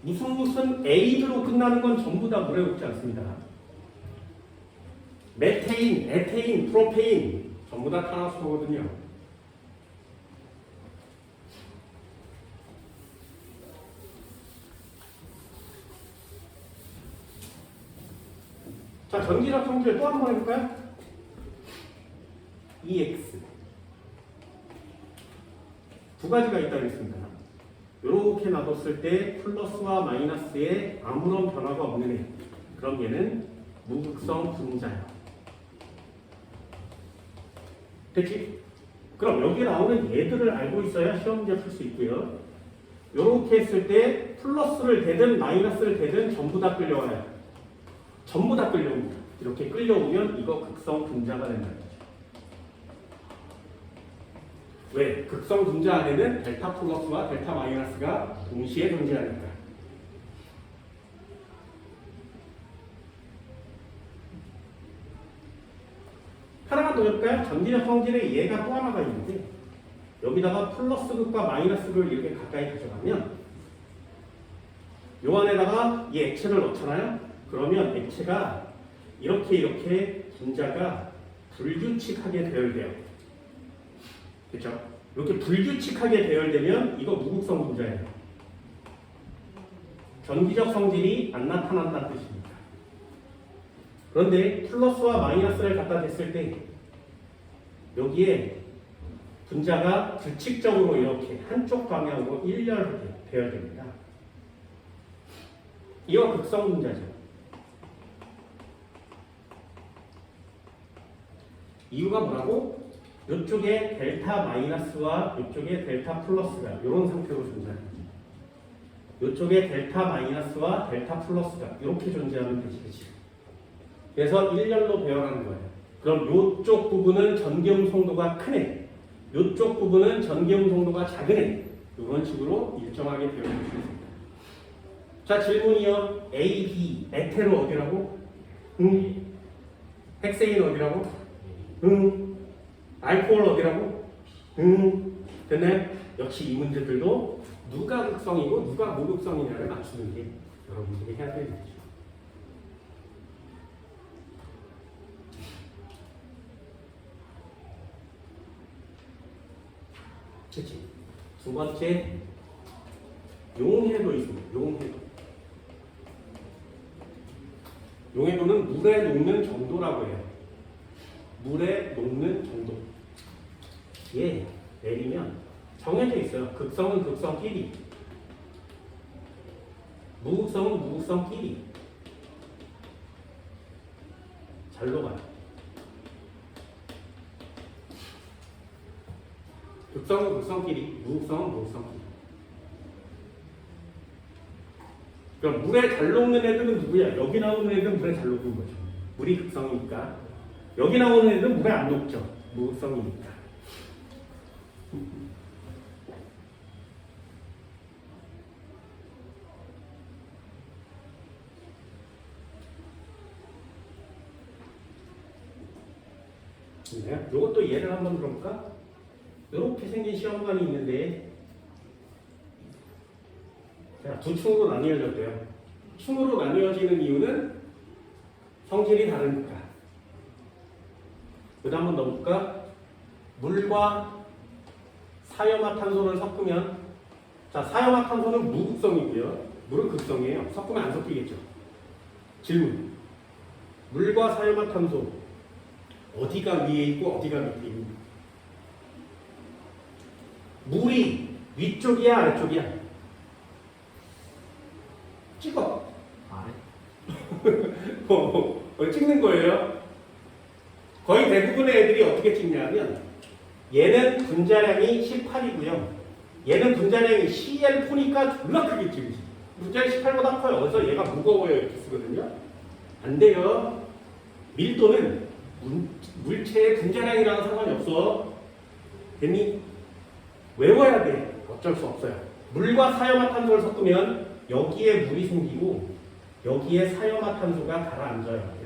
Speaker 1: 무슨 에이드로 끝나는 건 전부 다 물에 녹지 않습니다. 메테인, 에테인, 프로페인 전부 다 탄화수소거든요. 자, 전기력 성질 또 한 번 해볼까요? EX 두 가지가 있다고 했습니다. 이렇게 놔뒀을 때 플러스와 마이너스에 아무런 변화가 없는 애. 그럼 얘는 무극성 분자예요. 됐지? 그럼 여기 나오는 얘들을 알고 있어야 시험 문제 풀 수 있고요. 이렇게 했을 때 플러스를 대든 마이너스를 대든 전부 다 끌려와요. 전부 다 끌려옵니다. 이렇게 끌려오면 이거 극성 분자가 된다는 거죠. 왜? 극성 분자 안에는 델타 플러스와 델타 마이너스가 동시에 존재하니까. 하나만 더 해볼까요? 전기적 성질의 얘가 또 하나가 있는데 여기다가 플러스 극과 마이너스 극을 이렇게 가까이 가져가면 요 안에다가 이 액체를 넣잖아요? 그러면 액체가 이렇게 분자가 불규칙하게 대열돼요. 그렇죠? 이렇게 불규칙하게 대열되면 이거 무극성 분자예요. 전기적 성질이 안 나타난다는 뜻입니다. 그런데 플러스와 마이너스를 갖다 댔을 때 여기에 분자가 규칙적으로 이렇게 한쪽 방향으로 일렬하게 대열됩니다. 이거 극성 분자죠. 이유가 뭐라고? 이쪽에 델타 마이너스와 이쪽에 델타 플러스가 이런 상태로 존재합니다. 이쪽에 델타 마이너스와 델타 플러스가 이렇게 존재하는 뜻이지. 그래서 일렬로 배열하는 거예요. 그럼 이쪽 부분은 전기음 송도가 큰 애, 이쪽 부분은 전기음 송도가 작은 애. 이런 식으로 일정하게 배열할 수 있습니다. 자, 질문이요. A, B, 에테로 어디라고? 헥세인 어디라고? 응. 알코올 어디라고? 응. 됐나요? 역시 이 문제들도 누가 극성이고 누가 무극성이냐를 맞추는 게 여러분들이 해야 되는 거죠. 그치? 두 번째, 용해도 있습니다. 용해도. 용해도는 물에 녹는 정도라고 해요. 물에 녹는 정도. 예, 내리면 정해져 있어요. 극성은 극성끼리, 무극성은 무극성끼리. 잘 녹아요. 극성은 극성끼리, 무극성은 무극성끼리. 그럼 물에 잘 녹는 애들은 누구야? 여기 나오는 애들은 물에 잘 녹는 거죠. 물이 극성이니까. 여기 나오는 애들은 물에 안 녹죠. 무극성이니까. 네, 이것도 예를 한번 들어볼까? 이렇게 생긴 시험관이 있는데, 자, 두 층으로 나뉘어졌대요. 층으로 나뉘어지는 이유는 성질이 다르니까. 그 다음 한번 넣어볼까? 물과 사염화탄소를 섞으면, 자, 사염화탄소는 무극성이고요. 물은 극성이에요. 섞으면 안 섞이겠죠. 질문. 물과 사염화탄소 어디가 위에 있고 어디가 밑에 있니? 물이 위쪽이야 아래쪽이야? 찍어.
Speaker 2: 아래?
Speaker 1: 찍는 거예요. 거의 대부분의 애들이 어떻게 찍냐면 얘는 분자량이 18이고요. 얘는 분자량이 CL4니까 졸라 크게 찍으시. 분자량이 18보다 커요. 그래서 얘가 무거워요 이렇게 쓰거든요. 안 돼요. 밀도는 물체의 분자량이랑은 상관이 없어. 괜히 외워야 돼. 어쩔 수 없어요. 물과 사염화탄소를 섞으면 여기에 물이 생기고 여기에 사염화탄소가 가라앉아요. 이렇게.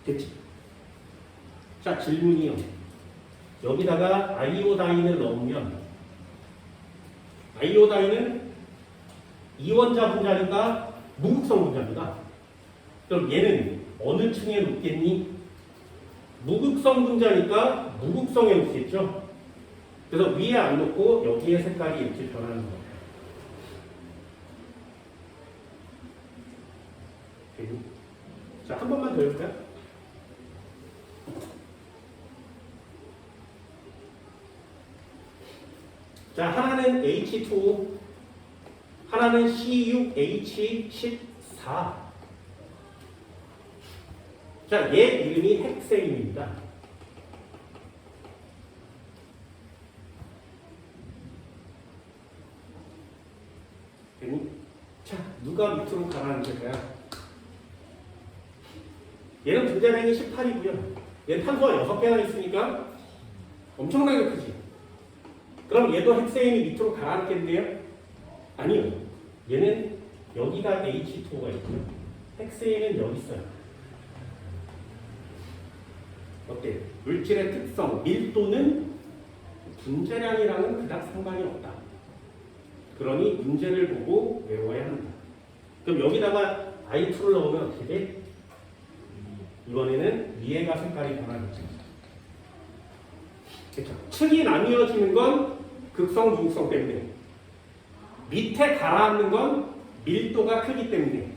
Speaker 1: 됐지? 자, 질문이요. 여기다가 아이오다인을 넣으면 아이오다인은 이원자 분자니까 무극성 분자입니다. 그럼 얘는 어느 층에 놓겠니? 무극성 분자니까 무극성에 놓겠죠? 그래서 위에 안 놓고 여기에 색깔이 이렇게 변하는 거예요. 자, 한 번만 더 해볼까요? 자, 하나는 H2O, 하나는 C6H14. 자, 얘 이름이 헥세인입니다. 자, 누가 밑으로 가라앉을까요? 얘는 분자량이 18이고요. 얘는 탄소가 6개나 있으니까 엄청나게 크지. 그럼 얘도 헥세인이 밑으로 가라앉겠네요? 아니요. 얘는 여기가 H2O가 있고요. 헥세인은 여기 있어요. 어때? 물질의 특성, 밀도는 분자량이랑은 그닥 상관이 없다. 그러니 문제를 보고 외워야 한다. 그럼 여기다가 I2를 넣으면 어떻게 돼? 이번에는 위에가 색깔이 변하겠죠. 그렇죠? 층이 나뉘어지는 건 극성, 무극성 때문에, 밑에 가라앉는 건 밀도가 크기 때문에,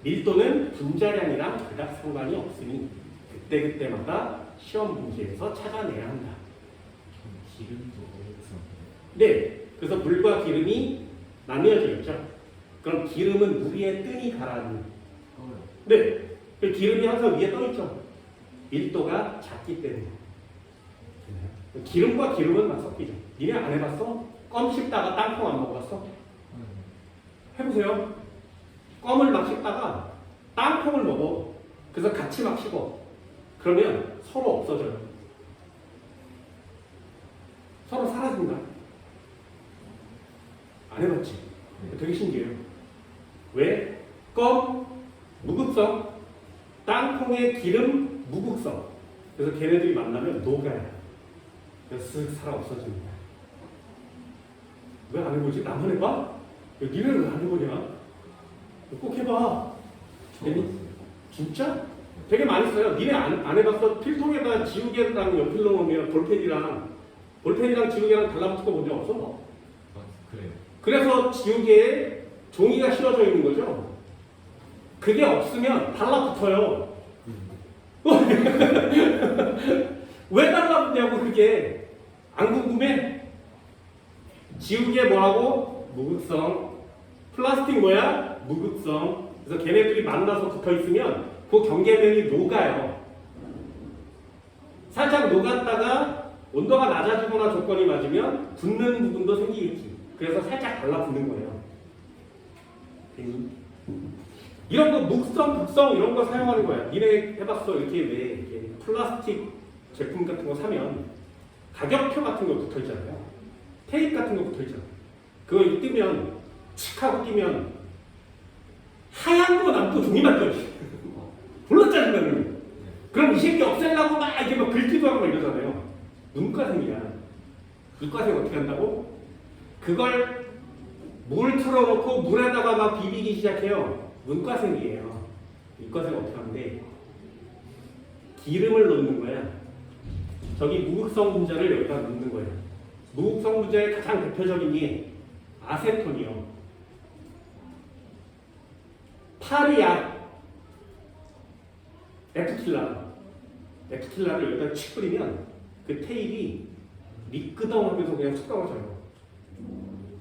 Speaker 1: 밀도는 분자량이랑 그닥 상관이 없으니 그때그때마다 시험 문제에서 찾아내야 한다.
Speaker 2: 기름도 무극성.
Speaker 1: 네, 그래서 물과 기름이 나뉘어져 있죠. 그럼 기름은 물 위에 뜬이 가라앉는. 네, 그 기름이 항상 위에 떠 있죠. 밀도가 작기 때문에. 기름과 기름은 막 섞이죠. 니네 안 해봤어? 껌 씹다가 땅콩 안 먹어봤어? 해보세요. 껌을 막 씹다가 땅콩을 먹어. 그래서 같이 막 씹어. 그러면 서로 없어져요. 서로 사라진다. 안 해봤지? 되게 신기해요. 왜? 껌, 무극성, 땅콩의 기름 무극성. 그래서 걔네들이 만나면 녹아요. 그래서 쓱 살아 없어집니다. 왜 안 해보지? 나만 해봐? 야, 니네는 왜 안 해보냐? 꼭 해봐.
Speaker 2: 처음
Speaker 1: 진짜? 되게 많이 써요. 니네 안 해봤어? 필통에다 지우개랑 연필로 놓으면 볼펜이랑 지우개랑 달라붙은 거 본 적 없어?
Speaker 2: 그래요.
Speaker 1: 그래서 지우개에 종이가 씌워져 있는 거죠. 그게 없으면 달라붙어요. 왜 달라붙냐고 그게 안 궁금해? 지우개 뭐라고? 무극성. 플라스틱 뭐야? 무극성. 그래서 걔네들이 만나서 붙어 있으면 그 경계면이 녹아요. 살짝 녹았다가 온도가 낮아지거나 조건이 맞으면 붙는 부분도 생기겠지. 그래서 살짝 달라붙는 거예요. 이런 거 묵성, 극성 이런 거 사용하는 거야. 니네 해봤어? 이렇게 왜 이렇게 플라스틱 제품 같은 거 사면 가격표 같은 거 붙어 있잖아요. 테이프 같은 거 붙어 있잖아요. 그거 뜨면 칙 하고 끼면 하얀 거 남고 종이만 떠. 졸라 짜증나는. 그럼 이 새끼 없애려고 막 이렇게 막 긁기도 하고 막 이러잖아요. 눈과생이야. 눈과생 어떻게 한다고? 그걸 물 틀어놓고 물에다가 막 비비기 시작해요. 눈과생이에요. 눈과생 어떻게 하는데 기름을 넣는 거야. 저기 무극성 분자를 여기다 넣는 거예요. 무극성 분자의 가장 대표적인 게 아세톤이요. 파리약, 에프틸라를 여기다 칙 뿌리면 그 테일이 미끄덩하면서 그냥 툭 떨어져요.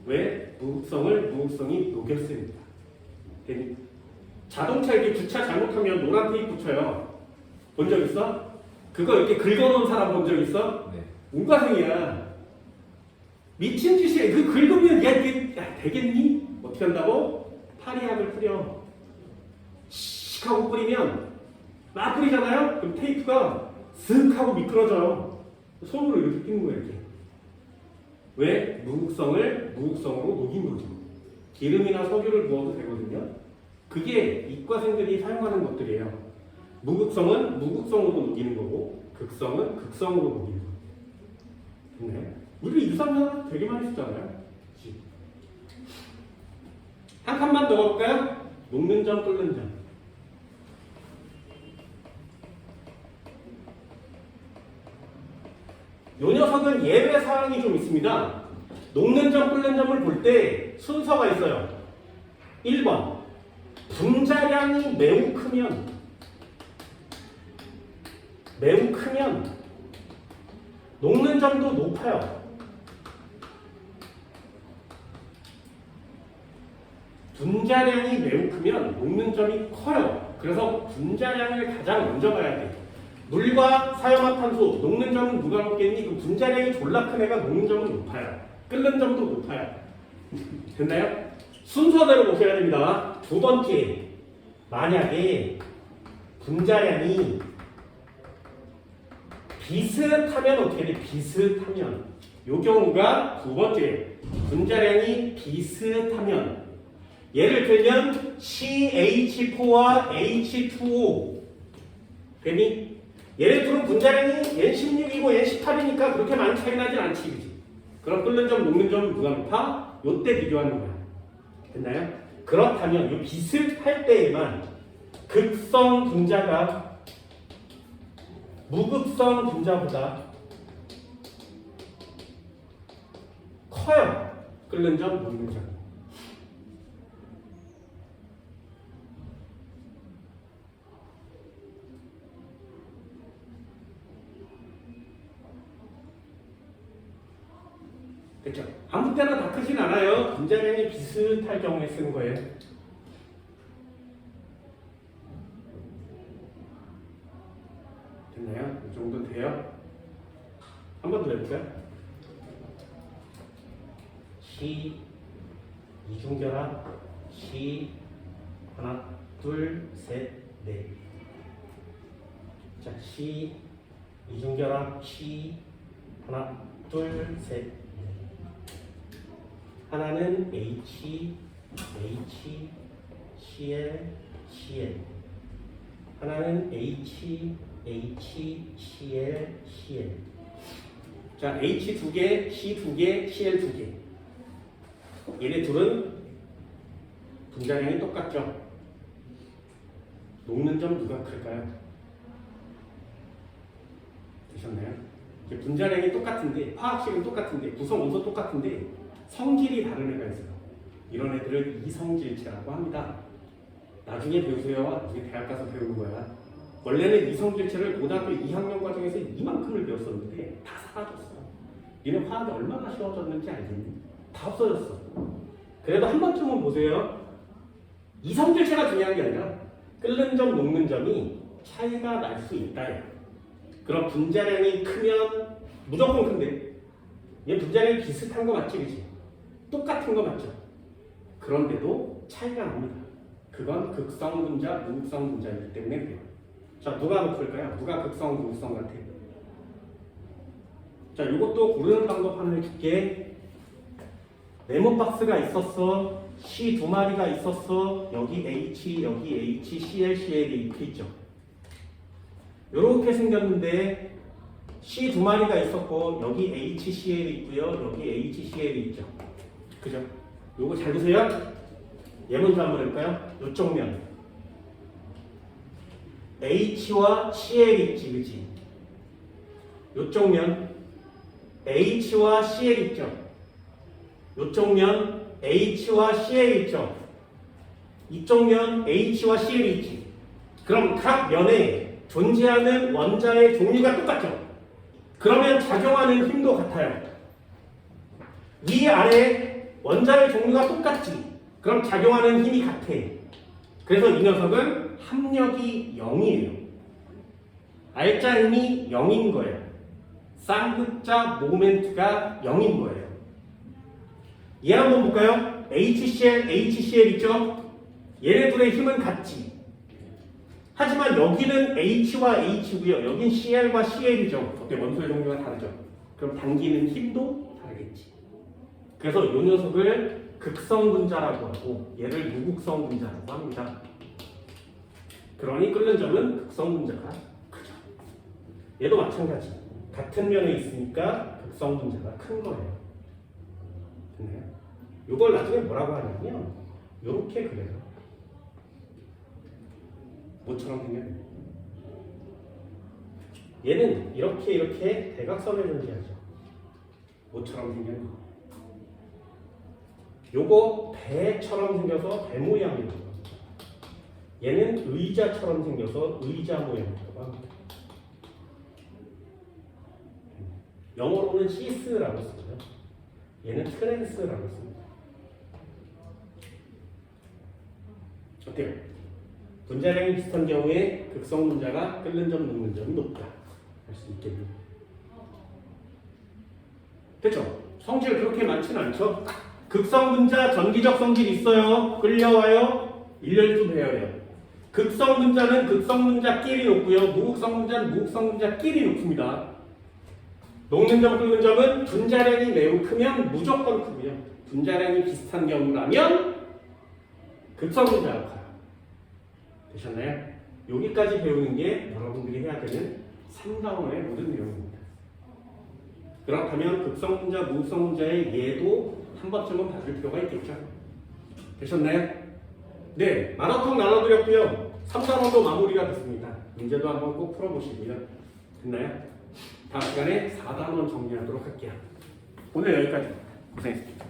Speaker 1: 왜? 무극성이 녹였습니다. 자동차 이렇게 주차 잘못하면 노란 테이프 붙여요. 본 적 있어? 그거 이렇게 긁어놓은 사람 본 적 있어?
Speaker 2: 네.
Speaker 1: 운과생이야. 미친 짓이야. 그 긁으면 이게 되겠니? 어떻게 한다고? 파리약을 뿌려. 씩 하고 뿌리면 막 뿌리잖아요? 그럼 테이프가 슥 하고 미끄러져요. 손으로 이렇게 끼는 거예요. 이렇게. 왜? 무극성으로 녹인 거죠. 기름이나 석유를 부어도 되거든요. 그게 이과생들이 사용하는 것들이에요. 무극성은 무극성으로 녹이는 거고 극성은 극성으로 녹이는 거예요. 네. 우리 유산소 되게 많이 쓰잖아요. 한 칸만 더 가볼까요? 녹는 점, 끓는 점. 요 녀석은 예외 사항이 좀 있습니다. 녹는 점, 끓는 점을 볼 때 순서가 있어요. 1번 분자량이 매우 크면 녹는 점도 높아요. 분자량이 매우 크면 녹는 점이 커요. 그래서 분자량을 가장 먼저 봐야 돼. 물과 사용화탄소, 녹는 점은 누가 높겠니? 그 분자량이 졸라 큰 애가 녹는 점은 높아요. 끓는 점도 높아요. 됐나요? 순서대로 보셔야 됩니다. 두 번째, 만약에 분자량이 비슷하면 어떻게 돼? 비슷하면. 요 경우가 두 번째, 분자량이 비슷하면. 예를 들면 CH4와 H2O. 되니? 예를 들면 분자량이 N16이고 N18이니까 그렇게 많이 차이 나진 않지, 그지? 그럼 끓는 점, 녹는 점 누가 높아? 요때 비교하는 거야. 됐나요? 그렇다면 요 비슷할 때에만 극성 분자가 무극성 분자보다 커요. 끓는 점, 녹는 점. 됐죠? 아무 때나 다 크진 않아요. 분자량이 비슷할 경우에 쓰는 거예요. 됐나요? 이 정도 돼요? 한 번 더 해볼까요? 시 이중결합 시 하나 둘 셋 넷. 자, 시 이중결합 시 하나 둘 셋. 하나는 H, Cl, Cl. 하나는 H, Cl, Cl. 자, H 2개, C 2개, Cl 2개. 얘네 둘은 분자량이 똑같죠? 녹는 점 누가 클까요? 되셨나요? 이제 분자량이 똑같은데, 화학식은 똑같은데, 구성 원소 똑같은데 성질이 다른 애가 있어요. 이런 애들을 이성질체라고 합니다. 나중에 배우세요. 나중에 대학 가서 배우는 거야. 원래는 이성질체를 고등학교 2학년 과정에서 이만큼을 배웠었는데 다 사라졌어. 얘네 화학이 얼마나 쉬워졌는지 알겠니? 다 없어졌어. 그래도 한 번쯤은 보세요. 이성질체가 중요한 게 아니라 끓는 점, 녹는 점이 차이가 날 수 있다. 그럼 분자량이 크면 무조건 큰데 얘 분자량이 비슷한 거 맞지? 그치? 똑같은 거 맞죠? 그런데도 차이가 납니다. 그건 극성 분자, 무극성 분자이기 때문에 그래요. 자, 누가 높을까요? 누가 극성, 무극성 같아? 자, 이것도 고르는 방법 하나 해줄게. 네모 박스가 있었어. C 2마리가 있었어. 여기 H, 여기 H, Cl, Cl이 이렇게 있죠. 이렇게 생겼는데 C 2마리가 있었고 여기 HCl이 있고요. 여기 HCl이 있죠. 그죠? 요거 잘 보세요. 얘 먼저 한번 해볼까요? 요쪽 면 H와 Cl이 있지, 그치? 요쪽 면 H와 Cl 있죠? 요쪽 면 H와 Cl 있죠? 이쪽 면 H와 Cl이 있지. 그럼 각 면에 존재하는 원자의 종류가 똑같죠? 그러면 작용하는 힘도 같아요. 위아래 원자의 종류가 똑같지? 그럼 작용하는 힘이 같아. 그래서 이 녀석은 합력이 0이에요. 알짜 힘이 0인 거예요. 쌍극자 모멘트가 0인 거예요. 얘 한번 볼까요? HCl, HCl 있죠? 얘네들의 힘은 같지. 하지만 여기는 H와 H고요. 여긴 Cl과 Cl이죠. 어때? 원소의 종류가 다르죠. 그럼 당기는 힘도 다르겠지. 그래서 이 녀석을 극성 분자라고 하고 얘를 무극성 분자라고 합니다. 그러니 끓는 점은 극성 분자가 크죠. 얘도 마찬가지. 같은 면에 있으니까 극성 분자가 큰 거예요. 됐나요? 이걸 나중에 뭐라고 하냐면 이렇게 그려요. 뭐처럼 생겼네. 얘는 이렇게 대각선을 존재하죠. 뭐처럼 생겼네. 요거 배처럼 생겨서 배 모양이라고 합니다. 얘는 의자처럼 생겨서 의자 모양이라고 합니다. 영어로는 시스라고 쓰고요. 얘는 트랜스라고 씁니다. 어때요? 분자량이 비슷한 경우에 극성 분자가 끓는 점, 녹는 점이 높다 할 수 있겠네요. 됐죠? 성질 그렇게 많지는 않죠? 극성 분자 전기적 성질이 있어요. 끌려와요. 일렬도 배열해요. 극성 분자는 극성 분자끼리 높고요. 무극성 분자는 무극성 분자끼리 높습니다. 녹는 점, 끓는 점은 분자량이 매우 크면 무조건 크고요. 분자량이 비슷한 경우라면 극성 분자가 커요. 되셨나요? 여기까지 배우는 게 여러분들이 해야 되는 3단원의 모든 내용입니다. 그렇다면 극성 분자, 무극성 분자의 예도 한 번쯤은 봐줄 필요가 있겠죠. 되셨나요? 네, 마라톤 나눠드렸고요. 3단원도 마무리가 됐습니다. 문제도 한번 꼭 풀어보시고요. 됐나요? 다음 시간에 4단원 정리하도록 할게요. 오늘 여기까지. 고생했습니다.